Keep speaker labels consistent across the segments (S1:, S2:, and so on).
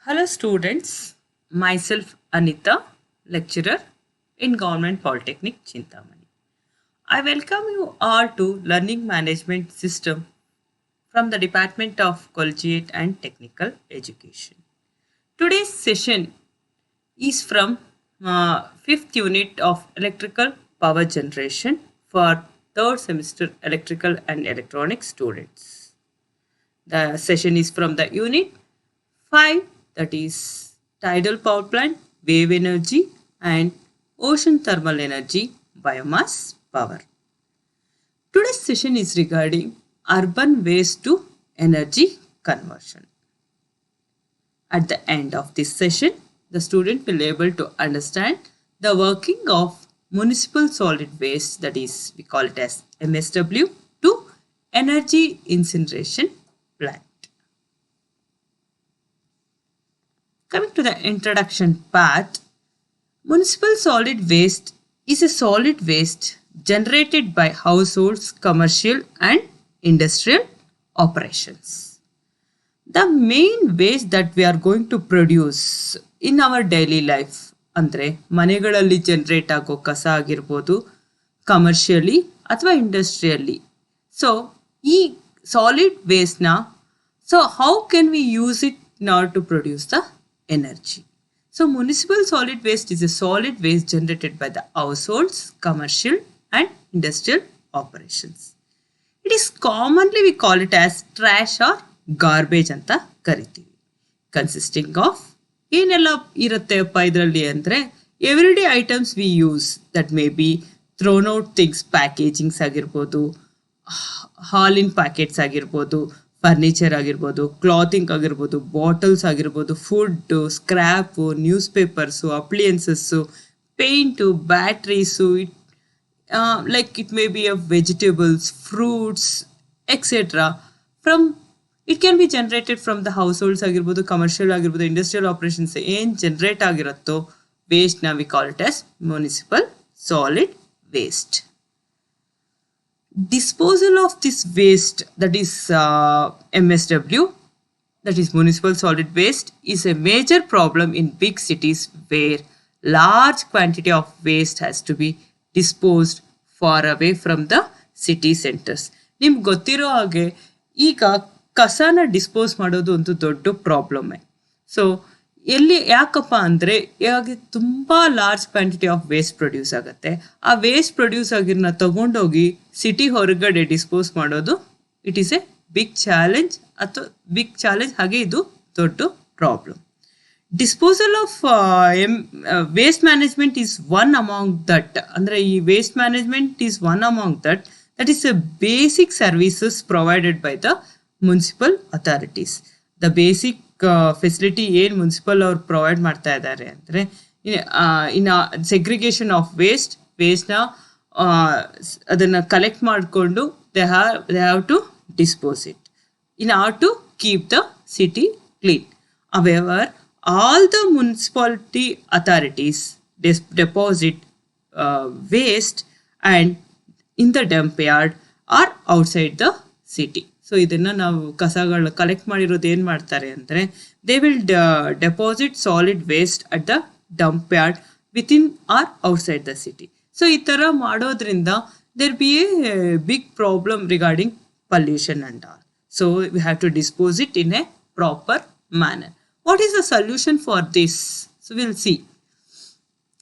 S1: Hello students, myself Anita, lecturer in Government Polytechnic Chintamani. I welcome you all to Learning Management System from the Department of Collegiate and Technical Education. Today's session is from 5th unit of Electrical Power Generation for 3rd semester Electrical and Electronic students. The session is from the unit 5, that is tidal power plant, wave energy and ocean thermal energy, biomass power. Today's session is regarding urban waste to energy conversion. At the end of this session, the student will be able to understand the working of municipal solid waste, that is we call it as MSW, to energy incineration plant. Coming to the introduction part, municipal solid waste is a solid waste generated by households, commercial and industrial operations. The main waste that we are going to produce in our daily life ಅಂದರೆ ಮನೆಗಳಲ್ಲಿ generate ಆಗೋ ಕಸ ಆಗಿರ್ಬೋದು, commercially ಅಥವಾ industrially. So ಈ solid ವೇಸ್ಟ್ನ how can we use it in order to produce the energy. So municipal solid waste is a solid waste generated by the households, commercial and industrial operations. It is commonly we call it as trash or garbage anta ಕರಿತೀವಿ. Consisting of ಏನೆಲ್ಲ ಇರುತ್ತೆಪ್ಪ ಇದರಲ್ಲಿ ಅಂದರೆ everyday items we use that may be thrown out things, packagings ಆಗಿರ್ಬೋದು, ಹಾಲಿನ packets ಆಗಿರ್ಬೋದು, furniture ಆಗಿರ್ಬೋದು, clothing ಆಗಿರ್ಬೋದು, ಬಾಟಲ್ಸ್ ಆಗಿರ್ಬೋದು, food, scrap, newspapers, appliances, paint, batteries, like it may be of vegetables, fruits, etc. It can be generated from the households ಆಗಿರ್ಬೋದು, commercial ಆಗಿರ್ಬೋದು, industrial operations ಏನು generate ಆಗಿರುತ್ತೋ ವೇಸ್ಟ್ನ we call it as municipal solid waste. Disposal of this waste, that is MSW, that is municipal solid waste, is a major problem in big cities where large quantity of waste has to be disposed far away from the city centers. ನಿಮ್ಗೆ ಗೊತ್ತಿರೋ ಹಾಗೆ ಈಗ ಕಸನ dispose ಮಾಡೋದು ಒಂದು ದೊಡ್ಡ ಪ್ರಾಬ್ಲಮ್ಮೆ. So ಯಾಕಪ್ಪ ಅಂದರೆ ಇವಾಗ ತುಂಬ large quantity of waste produce ಆಗುತ್ತೆ. ಆ ವೇಸ್ಟ್ ಪ್ರೊಡ್ಯೂಸ್ ಆಗಿರೋನ್ನ ತಗೊಂಡೋಗಿ ಸಿಟಿ ಹೊರಗಡೆ ಡಿಸ್ಪೋಸ್ ಮಾಡೋದು it is a big challenge ಹಾಗೆ ಇದು ದೊಡ್ಡ problem. Disposal of waste management is one among that, ಅಂದರೆ ಈ waste management is one among that is a basic services provided by the municipal authorities. The basic facility ಏನು municipal ಅವ್ರು provide ಮಾಡ್ತಾ ಇದ್ದಾರೆ ಅಂದರೆ ಇನ್ನು ಸೆಗ್ರಿಗೇಷನ್ ಆಫ್ ವೇಸ್ಟ್ನ ಅದನ್ನು collect ಮಾಡಿಕೊಂಡು they have to dispose it in order to keep the city clean. However, all the municipality authorities deposit waste and in the dump yard or outside the city. So ಇದನ್ನು ನಾವು ಕಸಗಳು collect ಮಾಡಿರೋದು ಏನು ಮಾಡ್ತಾರೆ ಅಂದರೆ they will deposit solid waste at the dump yard within or outside the city. So ಈ ಥರ ಮಾಡೋದ್ರಿಂದ there be a big problem regarding pollution and all. So we have to dispose it in a proper manner. What is the solution for this? So we'll see.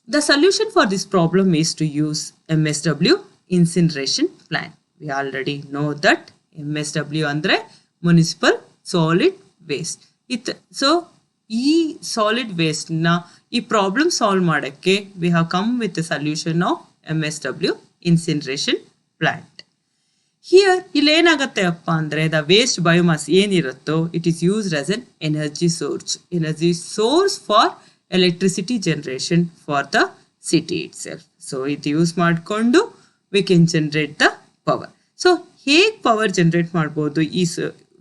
S1: The solution for this problem is to use MSW incineration plant. We already know that MSW andre municipal solid waste. So ಈ solid ವೇಸ್ಟ್ನ ಈ problem solve ಮಾಡೋಕ್ಕೆ we have come with the solution of MSW incineration plant. Here ಇಲ್ಲೇನಾಗತ್ತೆ ಅಪ್ಪ ಅಂದರೆ the waste biomass ಏನಿರುತ್ತೋ it is used as an energy source for electricity generation for the city itself. So ಇದು use ಮಾಡಿಕೊಂಡು we can generate the power. So ಹೇಗೆ power generate ಮಾಡ್ಬೋದು ಈ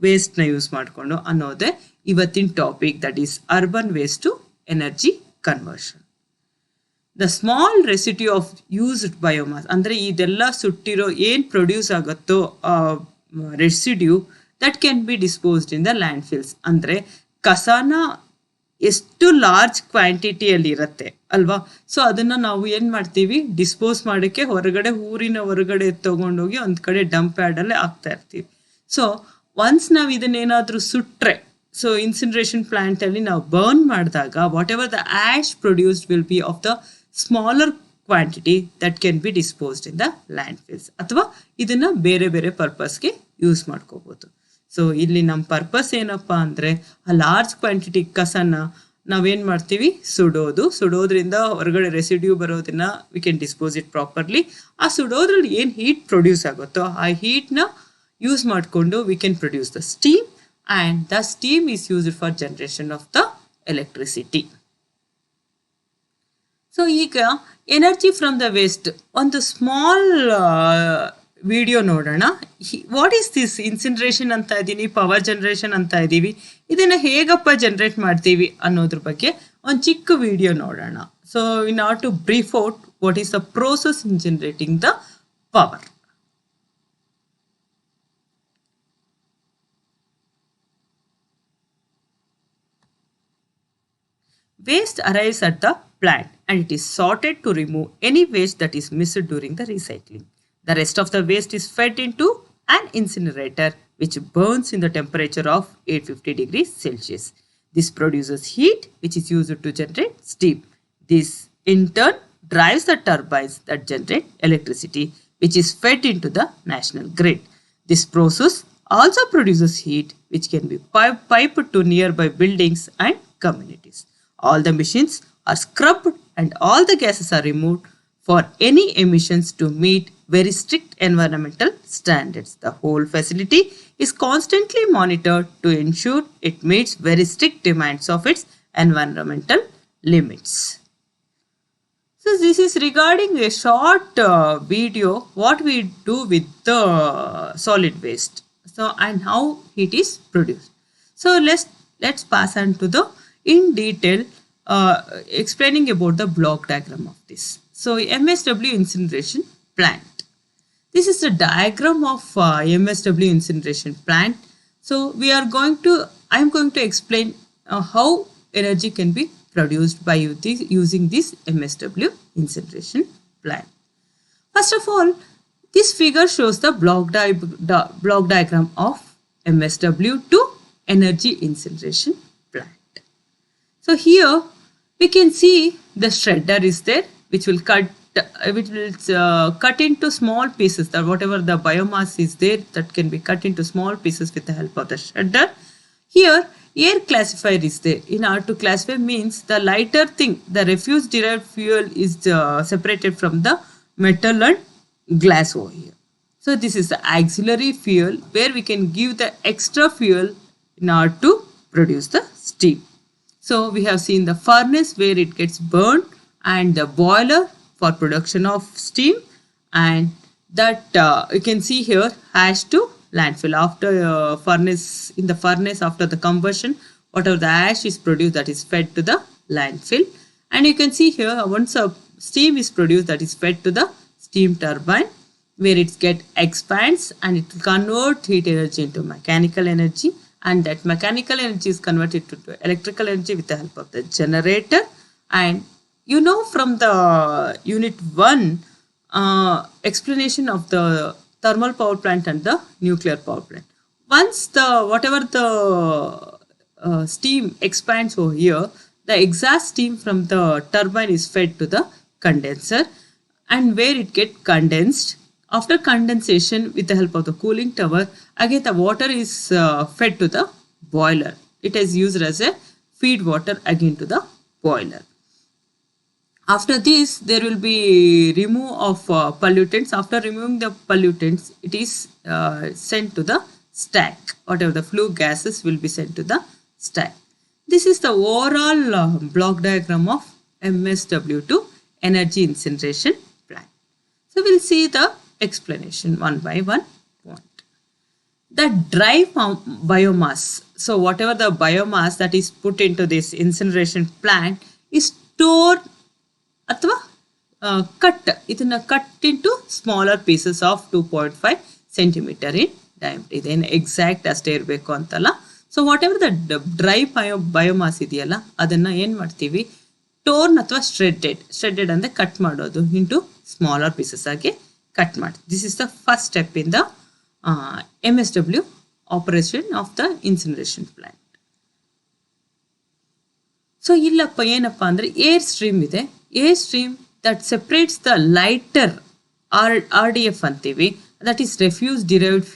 S1: ವೇಸ್ಟ್ನ ಯೂಸ್ ಮಾಡಿಕೊಂಡು ಅನ್ನೋದೇ ಇವತ್ತಿನ topic, that is urban waste to energy conversion. The small residue of used biomass ಅಂದರೆ ಇದೆಲ್ಲ ಸುಟ್ಟಿರೋ ಏನು ಪ್ರೊಡ್ಯೂಸ್ ಆಗುತ್ತೋ residue that can be disposed in the land fills. ಅಂದರೆ ಕಸನ ಎಷ್ಟು ಲಾರ್ಜ್ ಕ್ವಾಂಟಿಟಿಯಲ್ಲಿ ಇರುತ್ತೆ ಅಲ್ವಾ. ಸೊ ಅದನ್ನು ನಾವು ಏನು ಮಾಡ್ತೀವಿ, ಡಿಸ್ಪೋಸ್ ಮಾಡೋಕ್ಕೆ ಹೊರಗಡೆ ಊರಿನ ಹೊರಗಡೆ ತೊಗೊಂಡೋಗಿ ಒಂದು ಕಡೆ ಡಂಪ್ ಯಾರ್ಡಲ್ಲೇ ಹಾಕ್ತಾ ಇರ್ತೀವಿ. ಸೊ ಒನ್ಸ್ ನಾವು ಇದನ್ನೇನಾದರೂ ಸುಟ್ಟರೆ, ಸೊ ಇನ್ಸಿನರೇಷನ್ ಪ್ಲಾಂಟಲ್ಲಿ ನಾವು ಬರ್ನ್ ಮಾಡಿದಾಗ what ever the ash produced will be of the smaller quantity that can be disposed in the land fills, ಅಥವಾ ಇದನ್ನು ಬೇರೆ ಬೇರೆ ಪರ್ಪಸ್ಗೆ ಯೂಸ್ ಮಾಡ್ಕೋಬೋದು. ಸೊ ಇಲ್ಲಿ ನಮ್ಮ ಪರ್ಪಸ್ ಏನಪ್ಪ ಅಂದರೆ, ಆ ಲಾರ್ಜ್ ಕ್ವಾಂಟಿಟಿ ಕಸನ ನಾವೇನು ಮಾಡ್ತೀವಿ, ಸುಡೋದ್ರಿಂದ ಹೊರಗಡೆ ರೆಸಿಡ್ಯೂ ಬರೋದನ್ನ we can dispose it properly. ಆ ಸುಡೋದ್ರಲ್ಲಿ ಏನು ಹೀಟ್ ಪ್ರೊಡ್ಯೂಸ್ ಆಗುತ್ತೋ ಆ ಹೀಟ್ನ ಯೂಸ್ ಮಾಡಿಕೊಂಡು we can produce the steam, and the steam is used for generation of the electricity. So ಈಗ ಎನರ್ಜಿ ಫ್ರಮ್ ದ ವೇಸ್ಟ್ ಒಂದು ಸ್ಮಾಲ್ ವಿಡಿಯೋ ನೋಡೋಣ. ವಾಟ್ ಈಸ್ ದಿಸ್ ಇನ್ಸಿನರೇಷನ್ ಅಂತ ಇದ್ದೀನಿ, ಪವರ್ ಜನರೇಷನ್ ಅಂತ ಇದ್ದೀವಿ, ಇದನ್ನು ಹೇಗಪ್ಪ ಜನರೇಟ್ ಮಾಡ್ತೀವಿ ಅನ್ನೋದ್ರ ಬಗ್ಗೆ ಒಂದು ಚಿಕ್ಕ ವಿಡಿಯೋ ನೋಡೋಣ. So in order to brief out what is the process in generating the power. Waste arrives at the plant and it is sorted to remove any waste that is missed during the recycling. The rest of the waste is fed into an incinerator which burns in the temperature of 850 degrees Celsius. This produces heat which is used to generate steam. This in turn drives the turbines that generate electricity which is fed into the national grid. This process also produces heat which can be piped to nearby buildings and communities. All the machines are scrubbed and all the gases are removed for any emissions to meet very strict environmental standards. The whole facility is constantly monitored to ensure it meets very strict demands of its environmental limits. So this is regarding a short video what we do with the solid waste. So and how it is produced. So let's pass on to the in detail explaining about the block diagram of this. So MSW incineration plant. This is the diagram of MSW incineration plant. So I am going to explain how energy can be produced by using this MSW incineration plant. First of all, this figure shows the block diagram of MSW to energy incineration plant. So here we can see the shredder is there, which will cut into small pieces. That whatever the biomass is there, that can be cut into small pieces with the help of the shredder. Here, air classifier is there. In order to classify means the lighter thing, the refuse derived fuel is separated from the metal and glass over here. So this is the auxiliary fuel where we can give the extra fuel in order to produce the steam. So we have seen the furnace where it gets burned and the boiler for production of steam, and that you can see here ash to landfill. After in the furnace after the combustion, whatever the ash is produced, that is fed to the landfill. And you can see here once a steam is produced, that is fed to the steam turbine where it expands and it will convert heat energy into mechanical energy. And that mechanical energy is converted to electrical energy with the help of the generator. And you know from the unit 1 explanation of the thermal power plant and the nuclear power plant. Once whatever the steam expands over here, the exhaust steam from the turbine is fed to the condenser, and where it gets condensed. After condensation, with the help of the cooling tower, again the water is fed to the boiler. It is used as a feed water again to the boiler. After this, there will be remove of pollutants. After removing the pollutants, it is sent to the stack. Whatever the flue gases will be sent to the stack. This is the overall block diagram of MSW to energy incineration plant. So we'll see the explanation one by one point. The dry biomass. So whatever the biomass that is put into this incineration plant is stored ಅಥವಾ cut into smaller pieces of 2.5 centimeter in diameter. ಇದೇನು exact ಅಷ್ಟೇ ಇರಬೇಕು ಅಂತಲ್ಲ. So what ever the dry biomass ಇದೆಯಲ್ಲ ಅದನ್ನು ಏನು ಮಾಡ್ತೀವಿ, torn ಅಥವಾ ಸ್ಟ್ರೆಡೆಡ್ ಅಂದರೆ ಕಟ್ ಮಾಡೋದು ಇಂಟು ಸ್ಮಾಲರ್ ಪೀಸಸ್ ಆಗಿ ಕಟ್ ಮಾಡಿ. This is the first step in the MSW operation of the incineration plant. So ಇಲ್ಲಪ್ಪ ಏನಪ್ಪ ಅಂದರೆ ಏರ್ ಸ್ಟ್ರೀಮ್ ಇದೆ. Air stream that separates the lighter RDF ಅಂತೀವಿ, that is refuse derived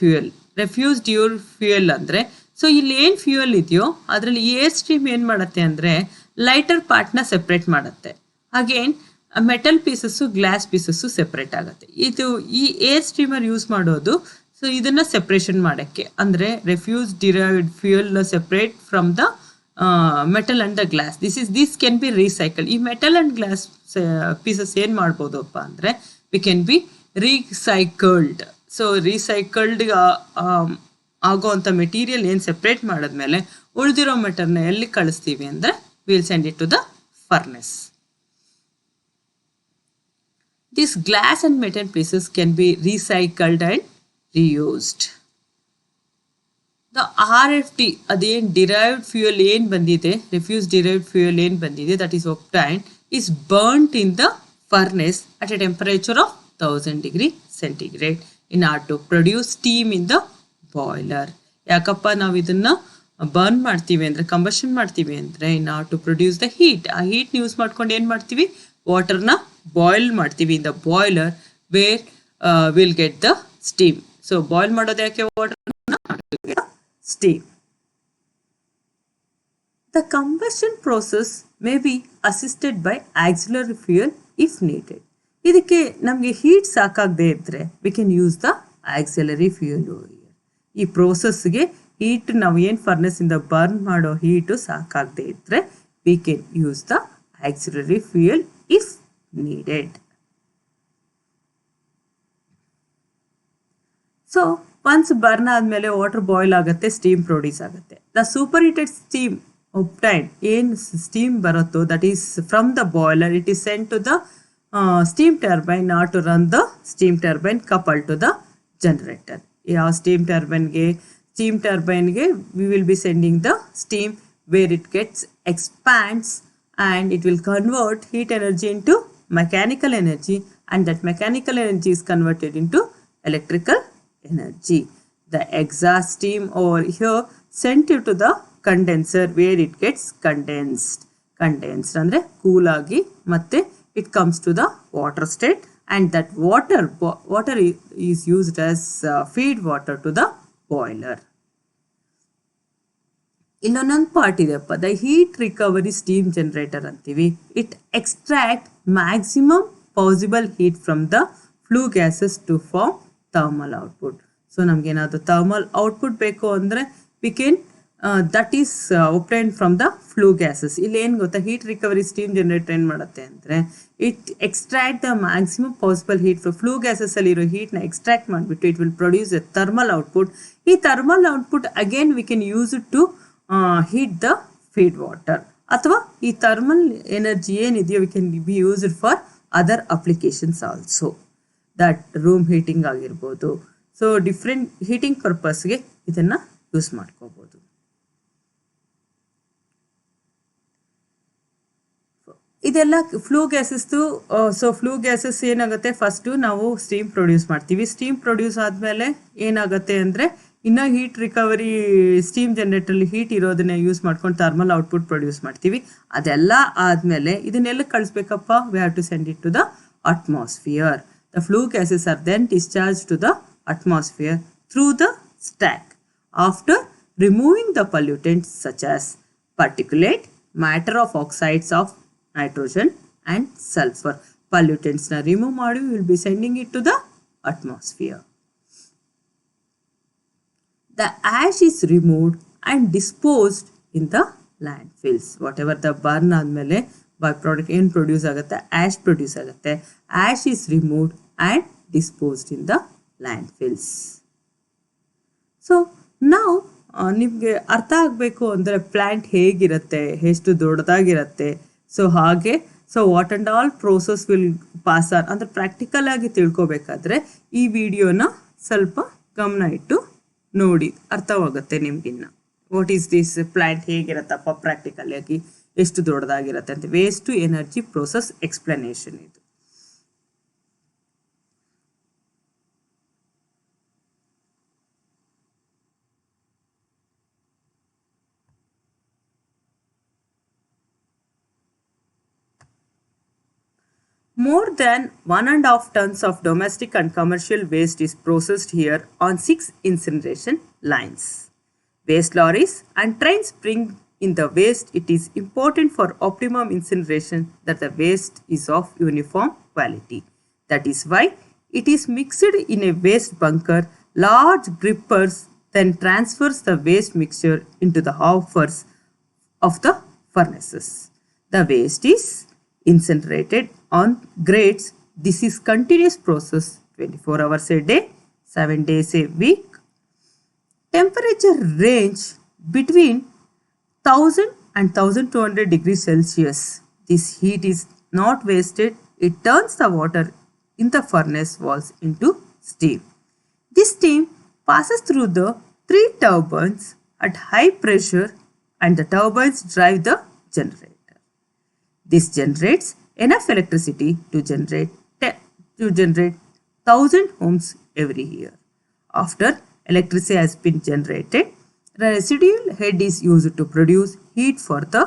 S1: fuel ಅಂದರೆ, so ಇಲ್ಲಿ ಏನು ಫ್ಯೂಯಲ್ ಇದೆಯೋ ಅದರಲ್ಲಿ ಏರ್ ಸ್ಟ್ರೀಮ್ ಏನು ಮಾಡುತ್ತೆ ಅಂದರೆ ಲೈಟರ್ ಪಾರ್ಟ್ನ ಸೆಪ್ರೇಟ್ ಮಾಡುತ್ತೆ. Again metal pieces glass pieces separate ಆಗುತ್ತೆ. ಇದು ಈ ಏರ್ ಸ್ಟ್ರೀಮರ್ ಯೂಸ್ ಮಾಡೋದು ಸೊ ಇದನ್ನು ಸೆಪ್ರೇಷನ್ ಮಾಡೋಕ್ಕೆ, ಅಂದರೆ ರೆಫ್ಯೂಸ್ ಡಿರೈವ್ಡ್ ಫ್ಯೂಯಲ್ನ separate from the metal and the glass. This can be recycle. ಈ ಮೆಟಲ್ ಆ್ಯಂಡ್ ಗ್ಲಾಸ್ ಪೀಸಸ್ ಏನು ಮಾಡ್ಬೋದಪ್ಪ ಅಂದರೆ we can be recycled. So recycled ಆಗೋವಂಥ ಮೆಟೀರಿಯಲ್ ಏನು ಸೆಪ್ರೇಟ್ ಮಾಡಿದ್ಮೇಲೆ ಉಳಿದಿರೋ ಮೆಟರ್ನ ಎಲ್ಲಿ ಕಳಿಸ್ತೀವಿ ಅಂದರೆ will send it to the furnace. This glass and metal pieces can be recycled and reused. The RFD ಅದೇನು ಡಿರೈವ್ಡ್ ಫ್ಯೂಯಲ್ ಏನು ಬಂದಿದೆ, ರೆಫ್ಯೂಸ್ ಡಿರೈವ್ಡ್ ಫ್ಯೂಯಲ್ ಏನು ಬಂದಿದೆ, that is obtained is burnt in the furnace at a temperature of 1000 degree centigrade in order to produce steam in the boiler. ಯಾಕಪ್ಪ ನಾವು ಇದನ್ನು burn ಮಾಡ್ತೀವಿ ಅಂದರೆ, ಕಂಬಷನ್ ಮಾಡ್ತೀವಿ ಅಂದರೆ in order to produce the heat. ಆ ಹೀಟ್ನ ಯೂಸ್ ಮಾಡ್ಕೊಂಡು ಏನು ಮಾಡ್ತೀವಿ, ವಾಟರ್ನ ಬಾಯ್ಲ್ ಮಾಡ್ತೀವಿ in the boiler where will get the steam. So boil ಮಾಡೋದು ಯಾಕೆ ವಾಟರ್ನ, steam. The combustion process may be assisted by auxiliary fuel if needed. ಇದಕ್ಕೆ ನಮಗೆ ಹೀಟ್ ಸಾಕಾಗದೇ ಇದ್ದರೆ we can use the auxiliary fuel. ಈ ಪ್ರೋಸೆಸ್ಗೆ ಹೀಟ್ ನಾವು ಏನು ಫರ್ನೆಸ್ಸಿಂದ ಬರ್ನ್ ಮಾಡೋ ಹೀಟು ಸಾಕಾಗದೇ ಇದ್ದರೆ we can use the auxiliary fuel if needed. So once burn ಆದಮೇಲೆ ವಾಟರ್ ಬಾಯ್ಲ್ ಆಗುತ್ತೆ, ಸ್ಟೀಮ್ ಪ್ರೊಡ್ಯೂಸ್ ಆಗುತ್ತೆ. The super heated steam obtained, ಏನು ಸ್ಟೀಮ್ ಬರುತ್ತೋ that is from the boiler, it is sent to the steam turbine not to run the steam turbine couple to the generator. ಯಾವ steam ಟರ್ಬೈನ್ಗೆ we will be sending the steam where it gets expands and it will convert heat energy into mechanical energy, and that mechanical energy is converted into electrical energy. The exhaust steam over here sent you to the condenser where it gets condensed ಅಂದ್ರೆ cool ಆಗಿ ಮತ್ತೆ it comes to the water state, and that water is used as feed water to the boiler. ಇನ್ನೊಂದು part ಇದೆಪ್ಪ, the heat recovery steam generator ಅಂತೀವಿ. It extract maximum possible heat from the flue gases to form thermal output. So ನಮಗೇನಾದರೂ thermal output ಬೇಕು ಅಂದರೆ we can that is obtained from the flue gases. ಇಲ್ಲಿ ಏನು ಗೊತ್ತಾ, heat recovery steam generator ಏನು ಮಾಡುತ್ತೆ ಅಂದರೆ it extract the maximum possible heat flue ಗ್ಯಾಸಸ್ಸಲ್ಲಿರೋ ಹೀಟ್ನ ಎಕ್ಸ್ಟ್ರಾಕ್ಟ್ ಮಾಡಿಬಿಟ್ಟು it will produce a thermal output. ಈ thermal output again we can use it to heat the feed water, ಅಥವಾ ಈ ಥರ್ಮಲ್ ಎನರ್ಜಿ ಏನಿದೆಯೋ we can be used for other applications also, that room heating ಆಗಿರ್ಬೋದು. So different heating ಪರ್ಪಸ್ಗೆ ಇದನ್ನು use ಮಾಡ್ಕೋಬೋದು. ಇದೆಲ್ಲ flue ಗ್ಯಾಸಸ್ದು. ಸೊ ಫ್ಲೂ ಗ್ಯಾಸಸ್ ಏನಾಗುತ್ತೆ, ಫಸ್ಟು ನಾವು ಸ್ಟೀಮ್ ಪ್ರೊಡ್ಯೂಸ್ ಮಾಡ್ತೀವಿ. ಸ್ಟೀಮ್ ಪ್ರೊಡ್ಯೂಸ್ ಆದಮೇಲೆ ಏನಾಗುತ್ತೆ ಅಂದರೆ ಇನ್ನು ಹೀಟ್ ರಿಕವರಿ ಸ್ಟೀಮ್ ಜನರೇಟರ್ಲಿ ಹೀಟ್ ಇರೋದನ್ನ ಯೂಸ್ ಮಾಡ್ಕೊಂಡು ಥರ್ಮಲ್ ಔಟ್ಪುಟ್ ಪ್ರೊಡ್ಯೂಸ್ ಮಾಡ್ತೀವಿ. ಅದೆಲ್ಲ ಆದಮೇಲೆ ಇದನ್ನೆಲ್ಲ ಕಳಿಸ್ಬೇಕಪ್ಪ, we have to send it to the atmosphere. The flue gases are then discharge to the atmosphere through the stack after removing the pollutants such as particulate matter of oxides of nitrogen and sulfur. Pollutants na remove ಮಾಡಿ we will be sending it to the atmosphere. The ash is removed and disposed in the landfills. Whatever the burn ಆದಮೇಲೆ by product ಏನು produce ಆಗುತ್ತೆ, ash produce ಆಗುತ್ತೆ. Ash is removed and disposed in the landfills. So now ನಿಮಗೆ ಅರ್ಥ ಆಗಬೇಕು ಅಂದರೆ plant ಹೇಗಿರುತ್ತೆ, ಎಷ್ಟು ದೊಡ್ಡದಾಗಿರುತ್ತೆ, ಸೊ ಹಾಗೆ so what and all process will pass on ಅಂದರೆ ಪ್ರಾಕ್ಟಿಕಲ್ ಆಗಿ ತಿಳ್ಕೊಬೇಕಾದ್ರೆ ಈ ವಿಡಿಯೋನ ಸ್ವಲ್ಪ ಗಮನ ಇಟ್ಟು ನೋಡಿ, ಅರ್ಥವಾಗುತ್ತೆ ನಿಮಗಿನ್ನ. ವಾಟ್ ಈಸ್ ದಿಸ್ ಪ್ಲಾಂಟ್ ಹೇಗಿರತ್ತಪ್ಪ ಪ್ರಾಕ್ಟಿಕಲ್ ಆಗಿ ಎಷ್ಟು ದೊಡ್ಡದಾಗಿರುತ್ತೆ ಅಂತ waste to energy process explanation ಇದು. More than 1.5 tons of domestic and commercial waste is processed here on 6 incineration lines. Waste lorries and trains bring in the waste. It is important for optimum incineration that the waste is of uniform quality. That is why it is mixed in a waste bunker. Large grippers then transfers the waste mixture into the hoppers of the furnaces. The waste is incinerated on grades. This is continuous process 24 hours a day, 7 days a week. Temperature range between 1000 and 1200 degrees Celsius. This heat is not wasted. It turns the water in the furnace walls into steam. This steam passes through the 3 turbines at high pressure and the turbines drive the generator. This generates enough electricity to generate 1000 homes every year. After electricity has been generated, the residual head is used to produce heat for the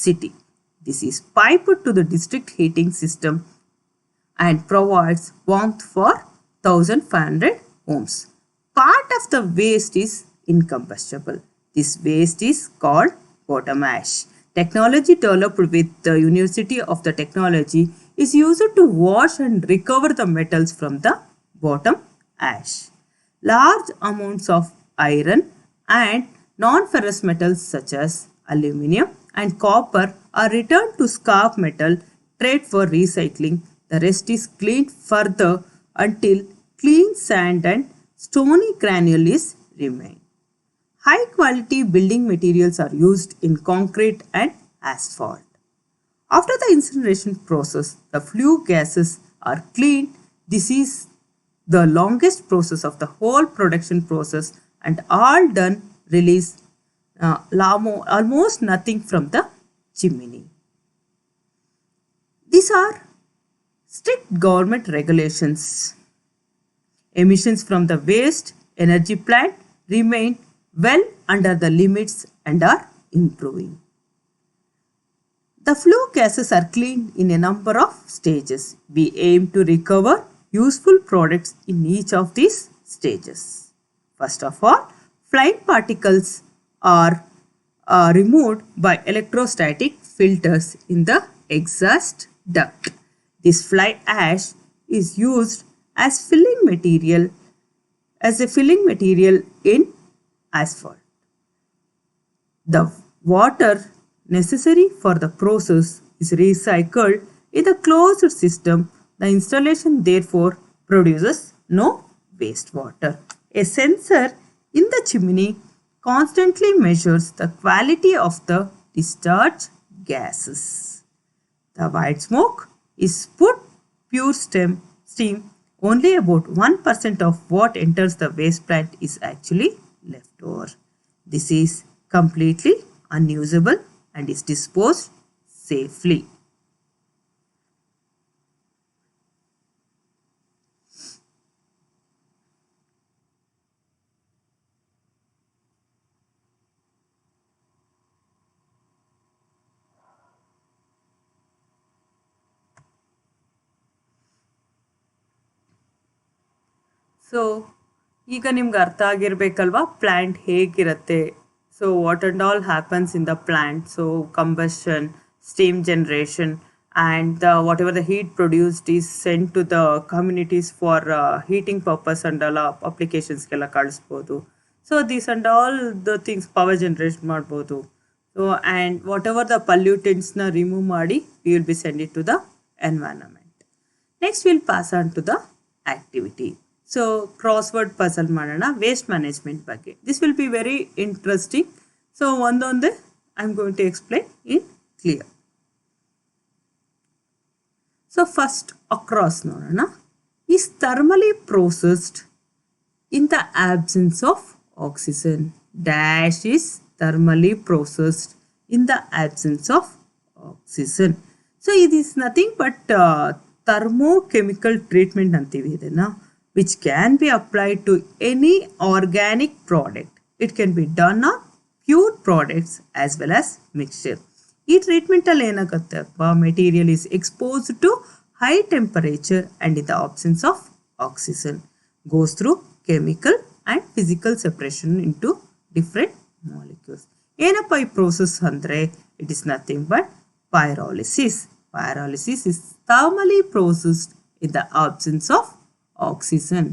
S1: city. This is piped to the district heating system and provides warmth for 1500 homes. Part of the waste is incombustible. This waste is called bottom ash. Technology developed with the University of the Technology is used to wash and recover the metals from the bottom ash. Large amounts of iron and non-ferrous metals such as aluminum and copper are returned to scrap metal trade for recycling. The rest is cleaned further until clean sand and stony granules remain. High quality building materials are used in concrete and asphalt. After the incineration process, the flue gases are cleaned. This is the longest process of the whole production process and all done release almost nothing from the chimney. These are strict government regulations. Emissions from the waste energy plant remain well under the limits and are improving. The flue gases are cleaned in a number of stages. We aim to recover useful products in each of these stages. First of all, flying particles are removed by electrostatic filters in the exhaust duct. This fly ash is used as a filling material in asphalt. The water necessary for the process is recycled in the closed system. The installation therefore produces no wastewater. A sensor in the chimney constantly measures the quality of the discharge gases. The white smoke is put pure steam. Only about 1% of what enters the waste plant is actually left over. This is completely unusable and is disposed safely. So ಈಗ ನಿಮ್ಗೆ ಅರ್ಥ ಆಗಿರಬೇಕಲ್ವಾ plant ಹೇಗಿರುತ್ತೆ. So what and all happens in the plant. So combustion, steam generation and whatever the heat produced is sent to the communities for heating purpose and all applications ಗೆಲ್ಲ ಕಳಿಸ್ಬೋದು. So these and all the things power generation ಮಾಡ್ಬೋದು. So and whatever the pollutants-ನ remove ಮಾಡಿ we will be send it to the environment. Next we'll pass on to the activity. So crossword puzzle ಮಾಡೋಣ waste management ಬಗ್ಗೆ. This will be very interesting. So ಒಂದೊಂದೇ I'm going to explain in clear. So first across ನೋಡೋಣ. is thermally processed in the absence of oxygen. Dash is thermally processed in the absence of oxygen. So it is nothing but thermochemical treatment ಅಂತೀವಿ ಇದನ್ನ, which can be applied to any organic product. It can be done on pure products as well as mixture. ಈ treatment ಅಲ್ಲಿ ಏನಾಗುತ್ತೆ ಅಪ್ಪ, material is exposed to high temperature and in the absence of oxygen goes through chemical and physical separation into different molecules. ಏನಪ್ಪ ಈ process ಅಂದರೆ, it is nothing but pyrolysis. Pyrolysis is thermally processed in the absence of oxygen.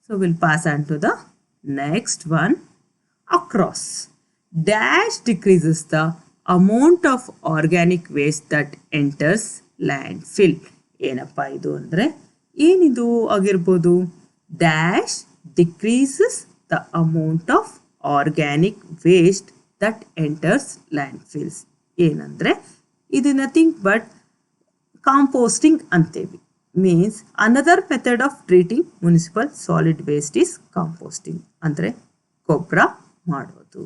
S1: So we'll pass on to the next one. Across. Dash decreases the amount of organic waste that enters landfill. ಏನಪ್ಪ ಇದು ಅಂದರೆ, ಏನಿದು ಆಗಿರ್ಬೋದು, dash decreases the amount of organic waste that enters landfills. ಏನಂದರೆ ಇದು nothing but composting ಅಂತೇವಿ. Means another method of treating municipal solid waste is composting, ಅಂದರೆ ಗೊಬ್ಬರ ಮಾಡೋದು.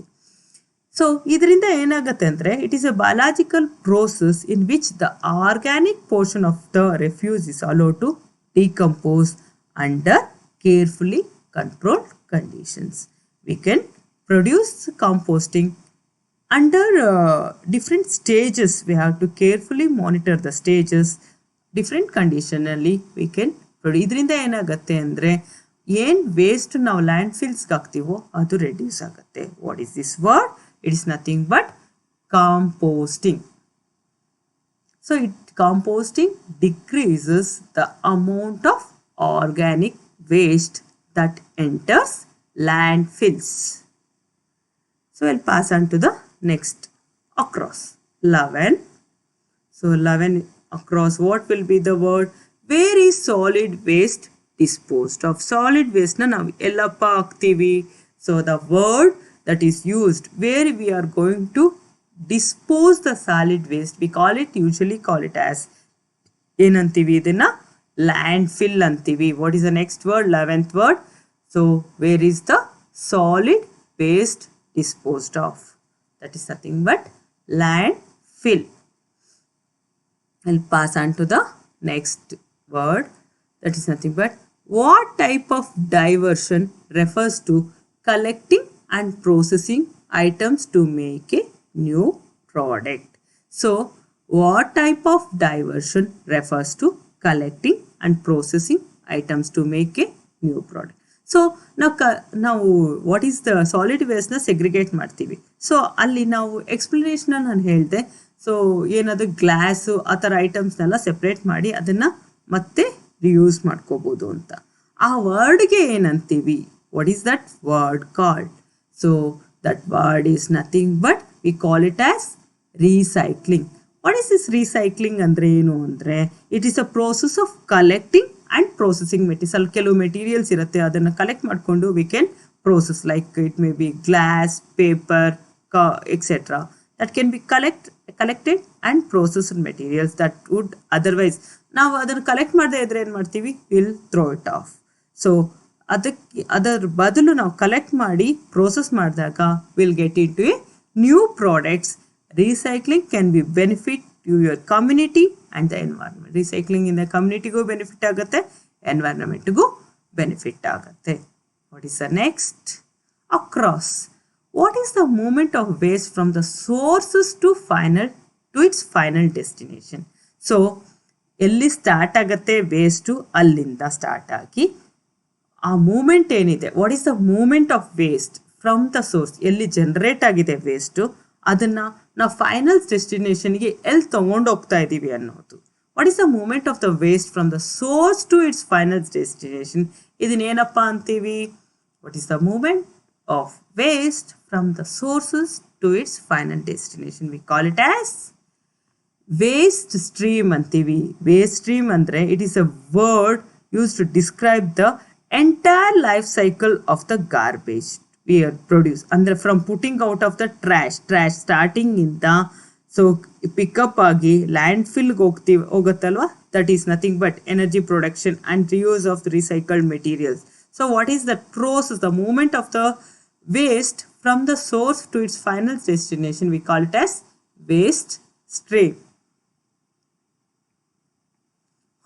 S1: ಸೊ ಇದರಿಂದ ಏನಾಗುತ್ತೆ ಅಂದರೆ, it is a biological process in which the organic portion of the refuse is allowed to decompose under carefully controlled conditions. We can produce composting under different stages. We have to carefully monitor the stages. Different condition ಅಲ್ಲಿ we can produce. ಇದರಿಂದ ಏನಾಗುತ್ತೆ ಅಂದರೆ, ಏನು waste ನಾವು land ಫಿಲ್ಸ್ಗೆ ಹಾಕ್ತೀವೋ ಅದು reduce ಆಗುತ್ತೆ. What is this word? It is nothing but composting. So composting decreases the amount of organic waste that enters landfills. So we'll pass on to the next. Across 11. So 11 across, what will be the word? Where is solid waste disposed of? Solid waste na ನಾವು ಎಲ್ಲಪ್ಪ ಹಾಕ್ತೀವಿ. So the word that is used where we are going to dispose the solid waste, we usually call it as ಏನಂತೀವಿ ಇದನ್ನ, landfill ಅಂತೀವಿ. What is the next word? 11th word. So where is the solid waste disposed of? That is nothing but landfill. I'll pass on to the next word. That is nothing but, what type of diversion refers to collecting and processing items to make a new product? So what type of diversion refers to collecting and processing items to make a new product? So ನಾವು what is the solid ವೇಸ್ಟ್ನ segregate ಮಾಡ್ತೀವಿ. So ಅಲ್ಲಿ ನಾವು ಎಕ್ಸ್ಪ್ಲನೇಷನ್ನ ನಾನು ಹೇಳಿದೆ. So ಏನಾದರೂ glass ಆ ಥರ ಐಟಮ್ಸ್ನೆಲ್ಲ ಸೆಪ್ರೇಟ್ ಮಾಡಿ ಅದನ್ನು ಮತ್ತೆ ರಿಯೂಸ್ ಮಾಡ್ಕೋಬೋದು ಅಂತ. ಆ ವರ್ಡ್ಗೆ ಏನಂತೀವಿ? What is that word called? So that word is nothing but we call it as recycling. What is this recycling ಅಂದರೆ ಏನು ಅಂದರೆ, it is a process of collecting and processing materials. ಕೆಲವು ಮೆಟೀರಿಯಲ್ಸ್ ಇರುತ್ತೆ, ಅದನ್ನು ಕಲೆಕ್ಟ್ ಮಾಡಿಕೊಂಡು we can process, like it may be glass, paper, etcetera. That can be collected and processed materials that would otherwise ನಾವು ಅದನ್ನು collect ಮಾಡದೇ ಇದ್ರೆ ಏನು ಮಾಡ್ತೀವಿ? Will throw it off. So ಅದರ ಬದಲು ನಾವು ಕಲೆಕ್ಟ್ ಮಾಡಿ ಪ್ರೋಸೆಸ್ ಮಾಡಿದಾಗ will get in to a new products. Recycling can be benefit to your community and the environment. Recycling in the community go benefit ಆಗುತ್ತೆ, environment go benefit ಆಗುತ್ತೆ. What is the next? Across. What is the movement of waste from the sources to its final destination? So ಎಲ್ಲಿ start ಆಗುತ್ತೆ waste, ಅಲ್ಲಿಂದ start ಆಗಿ ಆ movement ಏನಿದೆ, what is the movement of waste from the source, ಎಲ್ಲಿ generate ಆಗಿದೆ waste, ಅದನ್ನು ನಾವು ಫೈನಲ್ ಡೆಸ್ಟಿನೇಷನ್ಗೆ ಎಲ್ಲಿ ತೊಗೊಂಡು ಹೋಗ್ತಾ ಇದ್ದೀವಿ ಅನ್ನೋದು. What is the movement of the waste from the source to its final destination? ಇದನ್ನೇನಪ್ಪ ಅಂತೀವಿ? What is the movement of waste from the sources to its final destination? We call it as waste stream ಅಂತೀವಿ. Waste stream ಅಂದರೆ it is a word use to describe the entire life cycle of the garbage we are produce, ಅಂದರೆ from putting out of the trash starting ಇಂದ so pick up ಆಗಿ ಲ್ಯಾಂಡ್ ಫಿಲ್ಗೆ ಹೋಗುತ್ತಲ್ವ, that is nothing but energy production and reuse of recycled materials. So what is the process, the movement of the waste from the source to its final destination, we call it as waste stream.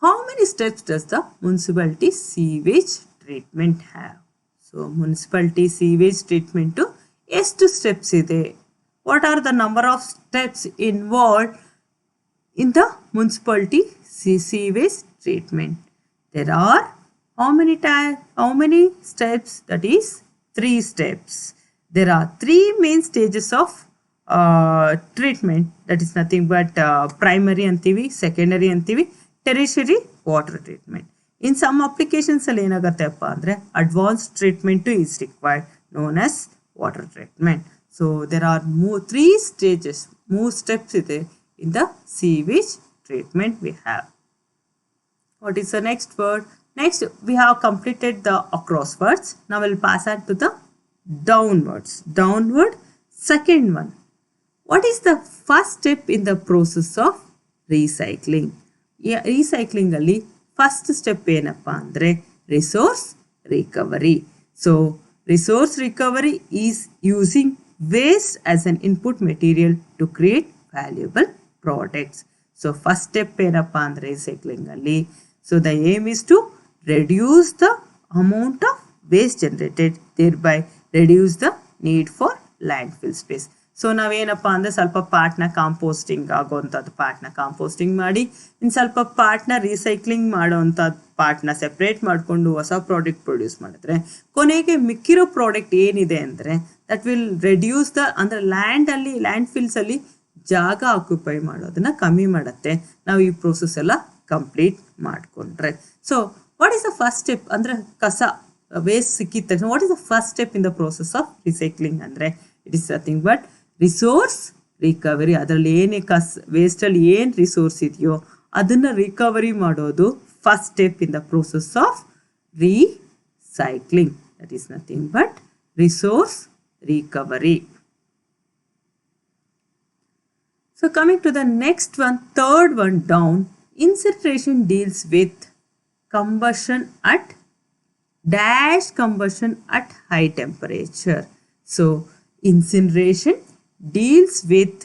S1: How many steps does the municipality sewage treatment have? So, municipality sewage treatment to ಎಷ್ಟು steps ಇದೆ? What are the number of steps involved in the municipality sewage treatment? There are how many steps? That is 3 steps. There are 3 main stages of treatment. That is nothing but primary antivi, secondary antivi, tertiary water treatment. In some applications ಅಲ್ಲಿ ಏನಾಗುತ್ತೆಪ್ಪ ಅಂದರೆ advanced treatment is required, known as water treatment. So there are 3 stages, 3 steps ಇದೆ in the sewage treatment we have. What is the next word? Next, we have completed the across words. Now we'll pass on to the downwards. Downward, second one. What is the first step in the process of recycling? Yeah, recycling ಅಲ್ಲಿ first step ಏನಪ್ಪ ಅಂದರೆ resource recovery. So resource recovery is using waste as an input material to create valuable products. So first step ಏನಪ್ಪ ಅಂದರೆ recycling ಅಲ್ಲಿ. So the aim is to reduce the amount of waste generated, thereby reduce the need for landfill space. So ನಾವೇನಪ್ಪ ಅಂದರೆ ಸ್ವಲ್ಪ ಪಾರ್ಟ್ನ composting ಆಗೋವಂಥದ್ದು ಪಾರ್ಟ್ನ composting ಮಾಡಿ ಇನ್ನು ಸ್ವಲ್ಪ ಪಾರ್ಟ್ನ recycling ಮಾಡೋವಂಥದ್ದು ಪಾರ್ಟ್ನ separate ಮಾಡಿಕೊಂಡು ಹೊಸ ಪ್ರಾಡಕ್ಟ್ ಪ್ರೊಡ್ಯೂಸ್ ಮಾಡಿದ್ರೆ ಕೊನೆಗೆ ಮಿಕ್ಕಿರೋ ಪ್ರಾಡಕ್ಟ್ ಏನಿದೆ ಅಂದರೆ ದಟ್ ವಿಲ್ ರೆಡ್ಯೂಸ್ ದ ಅಂದರೆ ಲ್ಯಾಂಡ್ ಫಿಲ್ಸಲ್ಲಿ ಜಾಗ ಆಕ್ಯುಪೈ ಮಾಡೋದನ್ನು ಕಮ್ಮಿ ಮಾಡುತ್ತೆ ನಾವು ಈ ಪ್ರೋಸೆಸ್ ಎಲ್ಲ ಕಂಪ್ಲೀಟ್ ಮಾಡಿಕೊಂಡ್ರೆ. So what is the first step ಅಂದರೆ ಕಸ ವೇಸ್ಟ್ ಸಿಕ್ಕಿದ ತಕ್ಷಣ what is the first step in the process of recycling ಅಂದರೆ it is nothing but resource recovery. ಅದರಲ್ಲಿ ಏನೇ ವೇಸ್ಟಲ್ಲಿ ಏನು ರಿಸೋರ್ಸ್ ಇದೆಯೋ ಅದನ್ನು ರಿಕವರಿ ಮಾಡೋದು first step in the process of recycling. That is nothing but resource recovery. So coming to the next one, third one down. Incineration deals with combustion at combustion at high temperature. So incineration deals with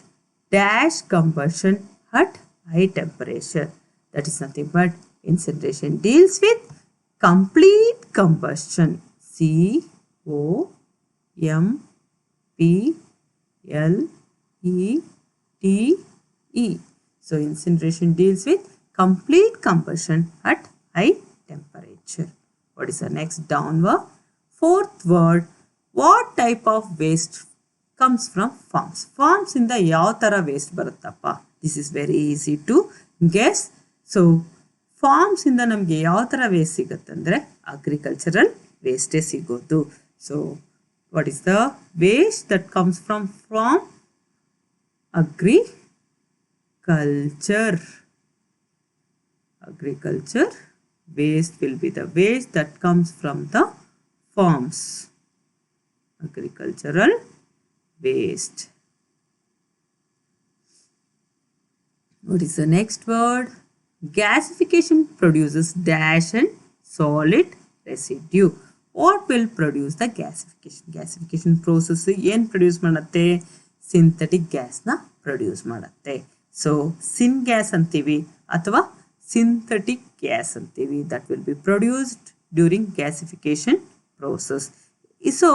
S1: combustion at high temperature. That is nothing but incineration deals with complete combustion. COMPLETE. So incineration deals with complete combustion at high temperature. What is the next downward? Fourth word, what type of waste comes from farms? Farms ಇಂದ ಯಾವ ಥರ waste ಬರುತ್ತಪ್ಪ? This is very easy to guess. So farms ಇಂದ ನಮಗೆ ಯಾವ ಥರ waste ಸಿಗುತ್ತಂದರೆ agricultural ವೇಸ್ಟೇ ಸಿಗೋದು. So what is the waste that comes from agriculture? Agriculture waste will be the waste that comes from the farms. Agricultural waste. What is the next word? Gasification produces dash and solid residue. What will produce the gasification? Gasification process ಏನು produce ಮಾಡುತ್ತೆ? Synthetic ಗ್ಯಾಸ್ನ produce ಮಾಡುತ್ತೆ. So syn gas ಅಂತೀವಿ ಅಥವಾ synthetic gas ಅಂತೀವಿ. That will be produced during gasification process. So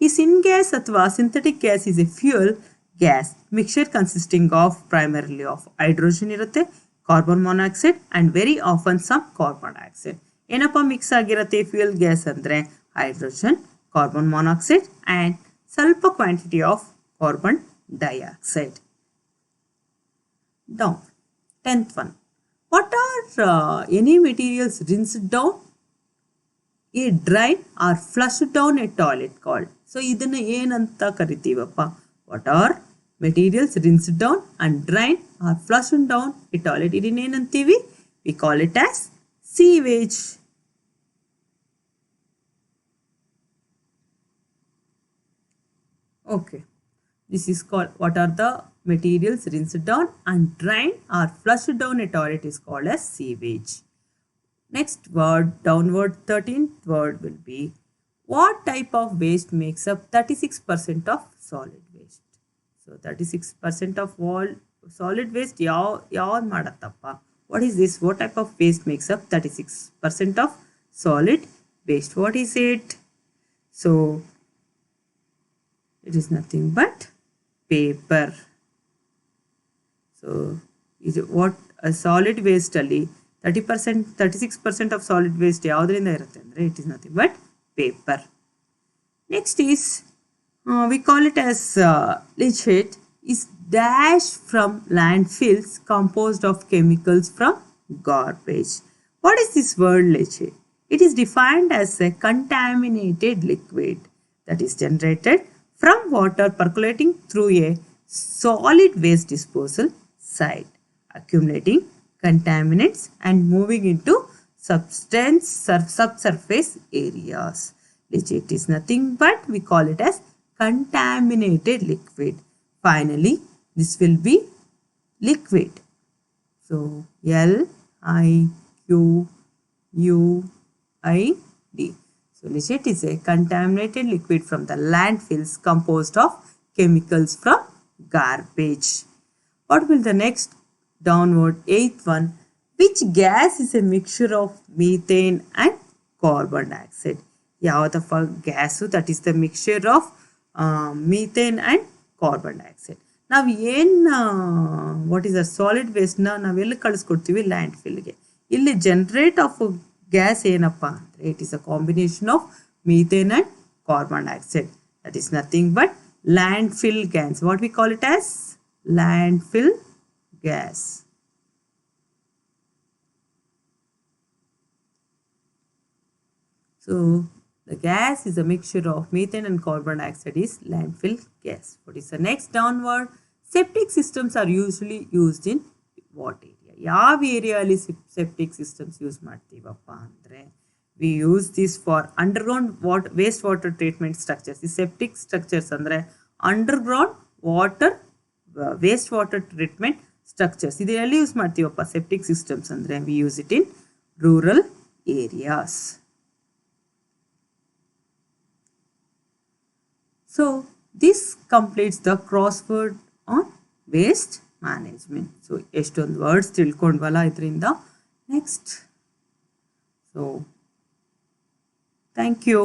S1: ಈ syn gas ಅಥವಾ synthetic gas is a fuel gas mixture consisting of primarily of hydrogen ಇರುತ್ತೆ, carbon monoxide and very often some carbon dioxide. ಏನಪ್ಪ mix ಆಗಿರುತ್ತೆ fuel gas ಅಂದರೆ hydrogen, carbon monoxide and ಸ್ವಲ್ಪ quantity of carbon dioxide. Down. 10th one. What are any materials rinsed down a drain or flushed down a toilet called? So ಇದನ್ನು ಏನಂತ ಕರಿತೀವಪ್ಪ? What are materials rinsed down and drained or flushed down a toilet? ಇದನ್ನ ಏನಂತೀವಿ? We call it as sewage. Okay. This is called, what are the materials rinsed down and drained or flushed down a toilet is called as sewage. Next word, downward, 13th word will be, What type of waste makes up 36% of solid waste? So 36% of all solid waste ಯಾವ್ದು ಮಾಡತ್ತಪ್ಪ? What is this? What type of waste makes up 36% of solid waste? What is it? So it is nothing but paper. So is what a solid waste ಅಲ್ಲಿ 30% 36% of solid waste ಯಾವುದರಿಂದ ಇರುತ್ತೆ ಅಂದರೆ it is nothing but paper. Next is we call it as leachate is dash from landfills composed of chemicals from garbage. What is this word leachate? It is defined as a contaminated liquid that is generated from water percolating through a solid waste disposal site, accumulating contaminants and moving into subsurface areas. Leachate is nothing but we call it as contaminated liquid. Finally, this will be liquid. So LIQUID. So leachate is a contaminated liquid from the landfills composed of chemicals from garbage. What will the next downward 8th one? Which gas is a mixture of methane and carbon dioxide? ಯಾವದಪ್ಪ gas that is the mixture of methane and carbon dioxide. ನಾವು ಏನು what is a solid ವೇಸ್ಟ್ನ ನಾವೆಲ್ಲಿ ಕಳಿಸ್ಕೊಡ್ತೀವಿ land ಫಿಲ್ಗೆ. ಇಲ್ಲಿ generate of gas ಏನಪ್ಪ ಅಂದರೆ it is a combination of methane and carbon dioxide. That is nothing but land fill gas. What we call it as land fill gas. So the gas is a mixture of methane and carbon dioxide is landfill gas. What is the next downward? Septic systems are usually used in what area? ಯಾವ ಏರಿಯಾಲಿ septic systems use ಮಾಡ್ತೀವಪ್ಪ ಅಂದರೆ we use this for underground waste water treatment structures. ಈ septic structures ಅಂದರೆ underground water waste water treatment structures. ಇದು ಎಲ್ಲಿ use ಮಾಡ್ತೀವಪ್ಪ septic systems ಅಂದರೆ we use it in rural areas. So this completes the crossword on waste management. So ಎಷ್ಟೊಂದು words ತಿಳ್ಕೊಂಡ್ವಲ್ಲ ಇದರಿಂದ. Next. So thank you.